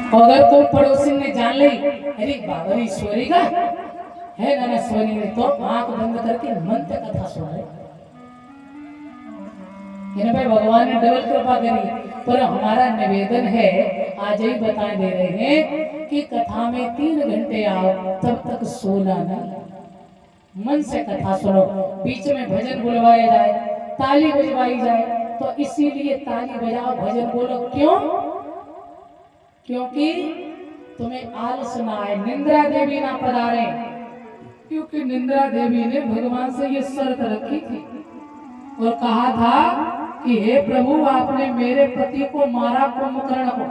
अगर कोई पड़ोसी ने जान ली अरे बाबरी सोरी का है ना सोनी ने तो आंख बंद करके मन से कथा सुन रहे भाई भगवान ने डबल कृपा करी। पर हमारा निवेदन है आज ही बता दे रहे हैं कि कथा में 3 घंटे आओ तब तक सोना नहीं। मन से कथा सुनो, बीच में भजन बुलवाया जाए, ताली बजवाई जाए तो इसीलिए ताली बजाओ भजन बोलो। क्यों? क्योंकि तुम्हें आलस ना आए, निंद्रा देवी ना पधारे। क्योंकि निंद्रा देवी ने भगवान से ये शर्त रखी थी और कहा था कि हे प्रभु आपने मेरे पति को मारा कुंभकर्ण को,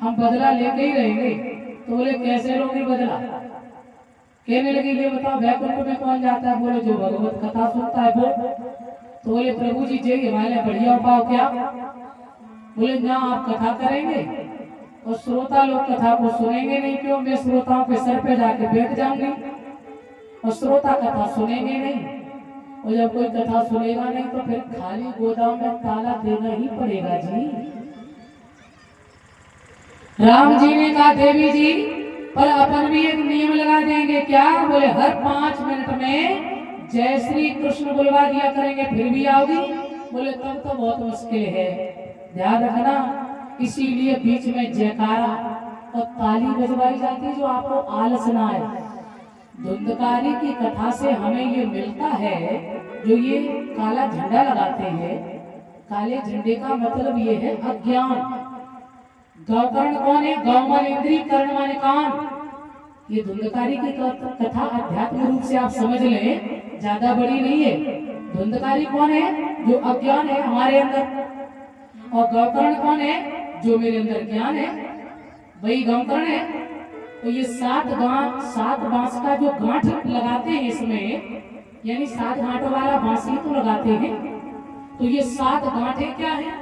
हम बदला लेके ही रहेंगे। तो बोले कैसे लोगे बदला? कहने लगे ये बताओ वैकुंठ में कौन जाता है? बोले जो भगवत कथा सुनता है वो। तो बोले प्रभु जी जे हमारे बढ़िया उपाय क्या? बोले ना आप कथा करेंगे और श्रोता लोग कथा को सुनेंगे नहीं। क्यों? मैं श्रोताओं के सर पे जाके बैठ जाऊंगी और श्रोता कथा सुनेंगे नहीं। और जब कोई कथा सुनेगा नहीं तो फिर खाली गोदाम में ताला देना ही पड़ेगा जी। राम जी ने कहा देवी जी पर अपन भी एक नियम लगा देंगे। क्या? बोले हर 5 मिनट में जय श्री कृष्ण बुलवा दिया करेंगे, फिर भी आओगी? बोले तब तो बहुत मुश्किल है, ध्यान रखना। इसीलिए बीच में जयकारा और ताली बजवाई जाती है जो आपको आलस ना आए। धुंधकारी की कथा से हमें ये मिलता है, जो ये काला झंडा लगाते हैं, काले झंडे का मतलब ये है अज्ञान। गौकर्ण कौन है? गौ माने इंद्री, कर्ण माने कान। ये धुंधकारी की कथा अध्यात्म रूप से आप समझ लें, ज्यादा बड़ी नहीं है। धुंधकारी कौन है? जो अज्ञान है हमारे अंदर। और गौकर्ण कौन है? जो मेरे अंदर ज्ञान है, वही गौकर्ण है। तो ये 7 बांस का जो गांठ लगाते हैं इसमें, यानी 7 गांठों वाला बांसी तो लगाते हैं। तो ये 7 गांठे क्या है?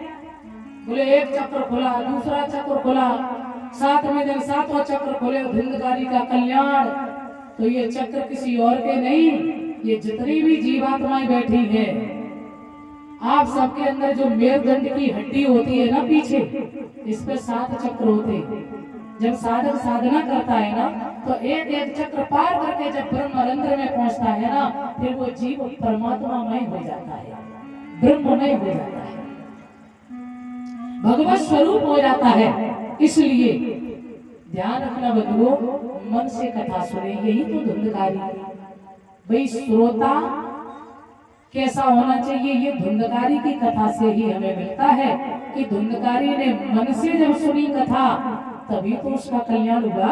बोले एक चक्र खोला, दूसरा चक्र खोला, 7वें दिन 7वां चक्र खोले, धुंधकारी का कल्याण। तो ये चक्र किसी और के नहीं, ये जितनी भी जीवात्माएं बैठी है, आप सबके अंदर जो मेरुदंड की हड्डी होती है ना पीछे, इस पे 7 चक्र होते हैं। जब साधक साधना करता है ना तो एक एक चक्र पार करके जब ब्रह्मरंध्र में पहुंचता है ना, फिर वो जीव परमात्मामय हो जाता है, ब्रह्ममय हो जाता है, भगवत स्वरूप हो जाता है। इसलिए ध्यान रखना बंधुओं, मन से कथा सुने, यही तो धुंधकारी। भाई श्रोता कैसा होना चाहिए? ये धुंधकारी की कथा से ही हमें मिलता है कि धुंधकारी ने मन से जब सुनी कथा तभी तो उसका कल्याण हुआ।